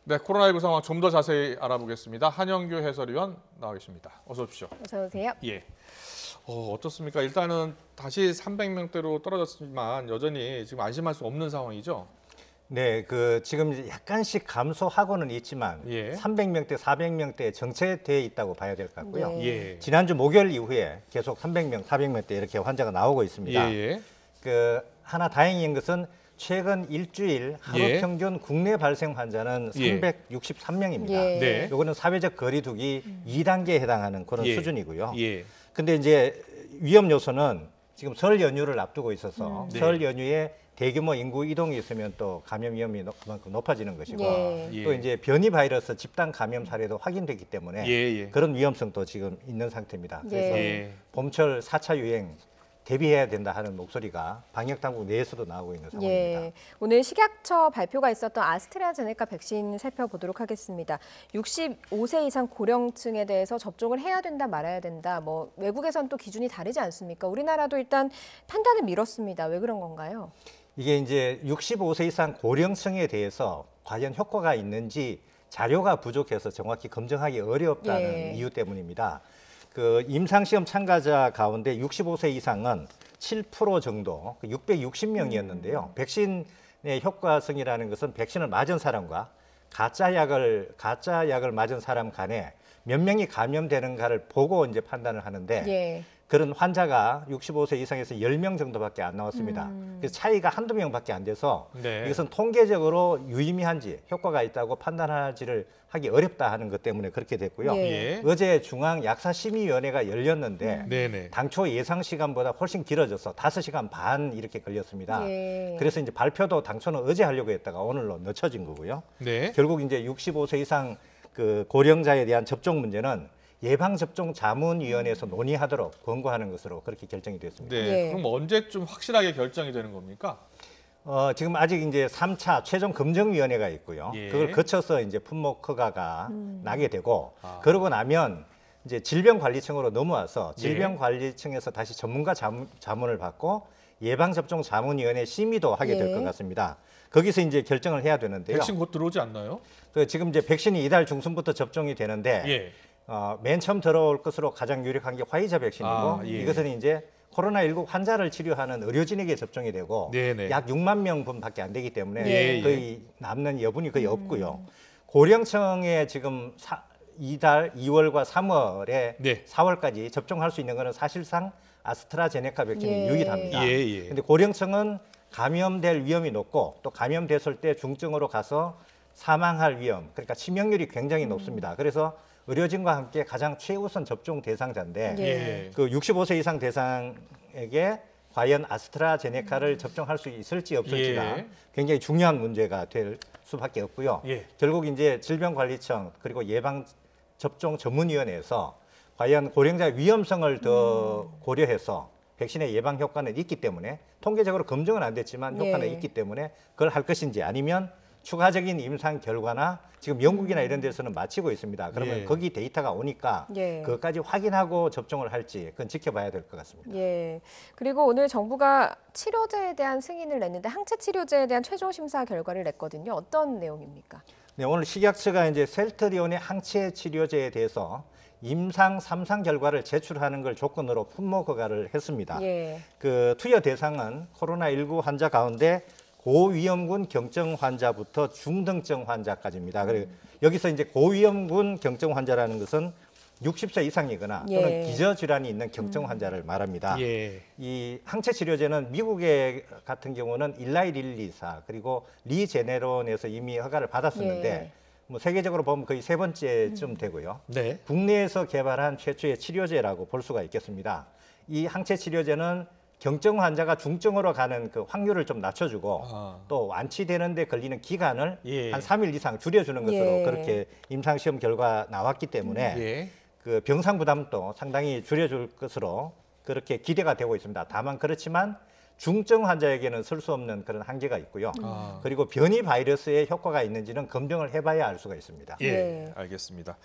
네, 코로나19 상황 좀 더 자세히 알아보겠습니다. 한영규 해설위원 나와 계십니다. 어서 오십시오. 어서 오세요. 예. 어떻습니까? 일단은 다시 300명대로 떨어졌지만 여전히 지금 안심할 수 없는 상황이죠. 네, 지금 이제 약간씩 감소하고는 있지만 예. 300명대, 400명대 정체돼 있다고 봐야 될 것 같고요. 네. 예. 지난주 목요일 이후에 계속 300명, 400명대 이렇게 환자가 나오고 있습니다. 예. 하나 다행인 것은 최근 일주일 하루 예. 평균 국내 발생 환자는 예. 363명입니다. 예. 네. 요거는 사회적 거리두기 2단계에 해당하는 그런 예. 수준이고요. 예. 근데 이제 위험 요소는 지금 설 연휴를 앞두고 있어서 네. 설 연휴에 대규모 인구 이동이 있으면 또 감염 위험이 그만큼 높아지는 것이고 예. 또 이제 변이 바이러스 집단 감염 사례도 확인됐기 때문에 예. 그런 위험성도 지금 있는 상태입니다. 그래서 예. 봄철 4차 유행 대비해야 된다 하는 목소리가 방역 당국 내에서도 나오고 있는 상황입니다. 예. 오늘 식약처 발표가 있었던 아스트라제네카 백신 살펴보도록 하겠습니다. 65세 이상 고령층에 대해서 접종을 해야 된다 말아야 된다. 뭐 외국에선 또 기준이 다르지 않습니까? 우리나라도 일단 판단을 미뤘습니다. 왜 그런 건가요? 이게 이제 65세 이상 고령층에 대해서 과연 효과가 있는지 자료가 부족해서 정확히 검증하기 어렵다는 예. 이유 때문입니다. 임상시험 참가자 가운데 65세 이상은 7% 정도, 660명이었는데요. 백신의 효과성이라는 것은 백신을 맞은 사람과 가짜 약을 맞은 사람 간에 몇 명이 감염되는가를 보고 이제 판단을 하는데 예. 그런 환자가 65세 이상에서 10명 정도밖에 안 나왔습니다. 그래서 차이가 한두 명밖에 안 돼서 네. 이것은 통계적으로 유의미한지 효과가 있다고 판단하지를 하기 어렵다 하는 것 때문에 그렇게 됐고요. 예. 어제 중앙약사심의위원회가 열렸는데 네네. 당초 예상 시간보다 훨씬 길어져서 5시간 반 이렇게 걸렸습니다. 예. 그래서 이제 발표도 당초는 어제 하려고 했다가 오늘로 늦춰진 거고요. 네. 결국 이제 65세 이상 고령자에 대한 접종 문제는 예방접종자문위원회에서 논의하도록 권고하는 것으로 그렇게 결정이 됐습니다. 네. 예. 그럼 언제쯤 확실하게 결정이 되는 겁니까? 지금 아직 이제 3차 최종 검증위원회가 있고요. 예. 그걸 거쳐서 이제 품목 허가가 나게 되고 아. 그러고 나면 이제 질병관리청으로 넘어와서 예. 질병관리청에서 다시 전문가 자문을 받고 예방접종자문위원회 심의도 하게 될 예. 것 같습니다. 거기서 이제 결정을 해야 되는데요. 백신 곧 들어오지 않나요? 지금 이제 백신이 이달 중순부터 접종이 되는데 예. 맨 처음 들어올 것으로 가장 유력한 게 화이자 백신이고 아, 예. 이것은 이제 코로나19 환자를 치료하는 의료진에게 접종이 되고 네네. 약 6만 명분밖에 안 되기 때문에 예, 예. 거의 남는 여분이 거의 없고요. 고령층에 지금 이달 2월과 3월에 네. 4월까지 접종할 수 있는 것은 사실상 아스트라제네카 백신이 예. 유일합니다. 예. 근데 고령층은 감염될 위험이 높고 또 감염됐을 때 중증으로 가서 사망할 위험, 그러니까 치명률이 굉장히 높습니다. 그래서 의료진과 함께 가장 최우선 접종 대상자인데 예. 65세 이상 대상에게 과연 아스트라제네카를 접종할 수 있을지 없을지가 예. 굉장히 중요한 문제가 될 수밖에 없고요. 예. 결국 이제 질병관리청 그리고 예방접종전문위원회에서 과연 고령자 위험성을 더 고려해서 백신의 예방 효과는 있기 때문에 통계적으로 검증은 안 됐지만 효과는 예. 있기 때문에 그걸 할 것인지 아니면 추가적인 임상 결과나 지금 영국이나 이런 데서는 마치고 있습니다. 그러면 예. 거기 데이터가 오니까 예. 그것까지 확인하고 접종을 할지 그건 지켜봐야 될 것 같습니다. 예. 그리고 오늘 정부가 치료제에 대한 승인을 냈는데 항체 치료제에 대한 최종 심사 결과를 냈거든요. 어떤 내용입니까? 네, 오늘 식약처가 이제 셀트리온의 항체 치료제에 대해서 임상 3상 결과를 제출하는 걸 조건으로 품목 허가를 했습니다. 예. 투여 대상은 코로나19 환자 가운데 고위험군 경증 환자부터 중등증 환자까지입니다. 그리고 여기서 이제 고위험군 경증 환자라는 것은 60세 이상이거나 또는 예. 기저질환이 있는 경증 환자를 말합니다. 예. 이 항체 치료제는 미국의 같은 경우는 일라이 릴리사 그리고 리제네론에서 이미 허가를 받았었는데 예. 뭐 세계적으로 보면 거의 세 번째쯤 되고요. 네. 국내에서 개발한 최초의 치료제라고 볼 수가 있겠습니다. 이 항체 치료제는 경증 환자가 중증으로 가는 그 확률을 좀 낮춰주고 아. 또 완치되는데 걸리는 기간을 예. 한 3일 이상 줄여주는 것으로 예. 그렇게 임상시험 결과 나왔기 때문에 예. 병상 부담도 상당히 줄여줄 것으로 그렇게 기대가 되고 있습니다. 다만 그렇지만 중증 환자에게는 설 수 없는 그런 한계가 있고요. 아. 그리고 변이 바이러스에 효과가 있는지는 검증을 해봐야 알 수가 있습니다. 예. 네. 알겠습니다.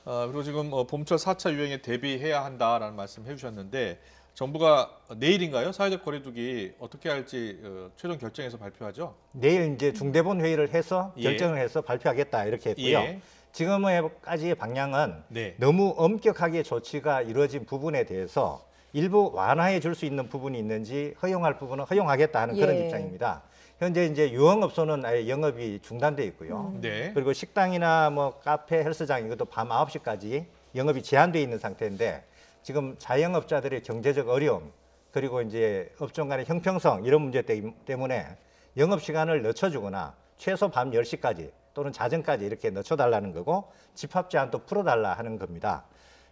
그리고 지금 봄철 4차 유행에 대비해야 한다라는 말씀 해주셨는데 정부가 내일인가요? 사회적 거리두기 어떻게 할지 최종 결정해서 발표하죠? 내일 이제 중대본 회의를 해서 예. 결정을 해서 발표하겠다 이렇게 했고요. 예. 지금까지의 방향은 네. 너무 엄격하게 조치가 이루어진 부분에 대해서 일부 완화해 줄 수 있는 부분이 있는지 허용할 부분은 허용하겠다 하는 그런 예. 입장입니다. 현재 이제 유흥업소는 아예 영업이 중단돼 있고요. 네. 그리고 식당이나 뭐 카페, 헬스장 이것도 밤 9시까지 영업이 제한돼 있는 상태인데 지금 자영업자들의 경제적 어려움 그리고 이제 업종 간의 형평성 이런 문제 때문에 영업 시간을 늦춰주거나 최소 밤 10시까지 또는 자정까지 이렇게 늦춰달라는 거고 집합 제한도 풀어달라 하는 겁니다.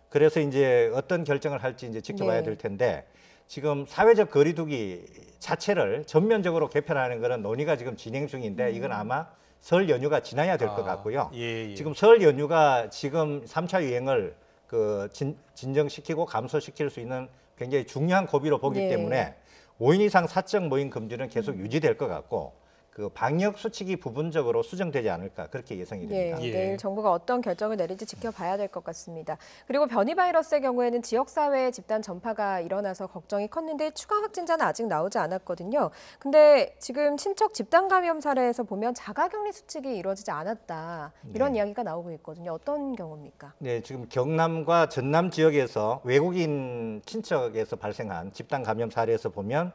그래서 이제 어떤 결정을 할지 이제 지켜봐야 네. 될 텐데 지금 사회적 거리두기 자체를 전면적으로 개편하는 것은 논의가 지금 진행 중인데 이건 아마 설 연휴가 지나야 될 것 같고요. 예. 지금 설 연휴가 지금 3차 유행을 진정시키고 감소시킬 수 있는 굉장히 중요한 고비로 보기 예. 때문에 5인 이상 사적 모임 금지는 계속 유지될 것 같고 그 방역 수칙이 부분적으로 수정되지 않을까 그렇게 예상이 됩니다. 예, 예. 내일 정부가 어떤 결정을 내릴지 지켜봐야 될 것 같습니다. 그리고 변이 바이러스의 경우에는 지역사회에 집단 전파가 일어나서 걱정이 컸는데 추가 확진자는 아직 나오지 않았거든요. 근데 지금 친척 집단 감염 사례에서 보면 자가격리 수칙이 이루어지지 않았다. 이런 이야기가 나오고 있거든요. 어떤 경우입니까? 네, 지금 경남과 전남 지역에서 외국인 친척에서 발생한 집단 감염 사례에서 보면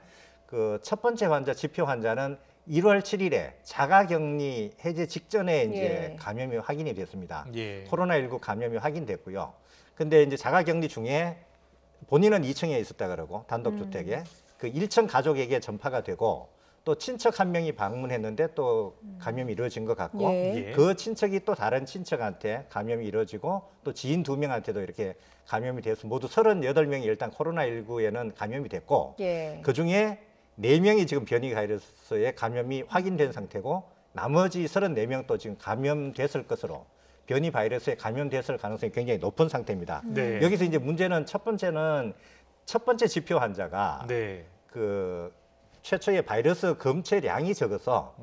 그 첫 번째 환자, 지표 환자는 1월 7일에 자가격리 해제 직전에 이제 예. 감염이 확인이 됐습니다. 예. 코로나19 감염이 확인됐고요. 근데 이제 자가격리 중에 본인은 2층에 있었다 그러고 단독주택에 그 1층 가족에게 전파가 되고 또 친척 한 명이 방문했는데 또 감염이 이루어진 것 같고 예. 예. 그 친척이 또 다른 친척한테 감염이 이루어지고 또 지인 2명한테도 이렇게 감염이 돼서 모두 38명이 일단 코로나19에는 감염이 됐고 예. 그중에 4명이 지금 변이 바이러스에 감염이 확인된 상태고 나머지 34명 또 지금 감염됐을 것으로 변이 바이러스에 감염됐을 가능성이 굉장히 높은 상태입니다. 네. 여기서 이제 문제는 첫 번째 지표 환자가 네. 그 최초의 바이러스 검체량이 적어서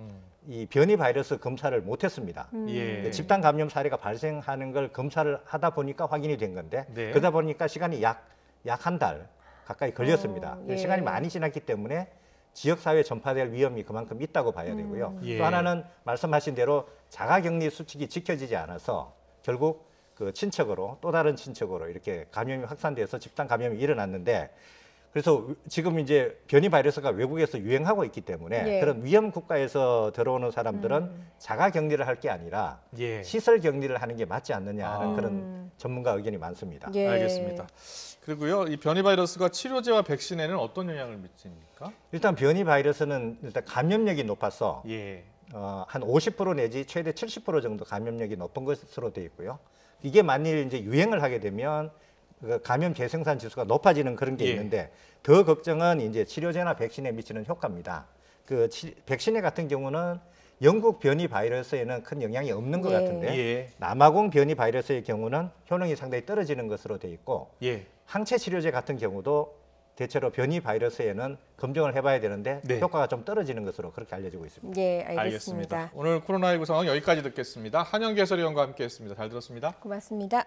이 변이 바이러스 검사를 못했습니다. 예. 집단 감염 사례가 발생하는 걸 검사를 하다 보니까 확인이 된 건데 네. 그러다 보니까 시간이 약 한 달 가까이 걸렸습니다. 예. 시간이 많이 지났기 때문에 지역사회에 전파될 위험이 그만큼 있다고 봐야 되고요. 예. 또 하나는 말씀하신 대로 자가격리 수칙이 지켜지지 않아서 결국 그 친척으로 또 다른 친척으로 이렇게 감염이 확산돼서 집단 감염이 일어났는데 그래서 지금 이제 변이 바이러스가 외국에서 유행하고 있기 때문에 예. 그런 위험 국가에서 들어오는 사람들은 자가격리를 할 게 아니라 예. 시설 격리를 하는 게 맞지 않느냐 하는 아. 그런 전문가 의견이 많습니다. 예. 알겠습니다. 그리고요, 이 변이 바이러스가 치료제와 백신에는 어떤 영향을 미칩니까? 일단 변이 바이러스는 일단 감염력이 높아서 예. 한 50% 내지 최대 70% 정도 감염력이 높은 것으로 되어 있고요. 이게 만일 이제 유행을 하게 되면 그 감염 재생산 지수가 높아지는 그런 게 예. 있는데 더 걱정은 이제 치료제나 백신에 미치는 효과입니다. 그 백신에 같은 경우는 영국 변이 바이러스에는 큰 영향이 없는 것 예. 같은데 예. 남아공 변이 바이러스의 경우는 효능이 상당히 떨어지는 것으로 되어 있고 예. 항체 치료제 같은 경우도 대체로 변이 바이러스에는 검증을 해봐야 되는데 네. 효과가 좀 떨어지는 것으로 그렇게 알려지고 있습니다. 예, 알겠습니다. 오늘 코로나19 상황 여기까지 듣겠습니다. 한영개설위원과 함께했습니다. 잘 들었습니다. 고맙습니다.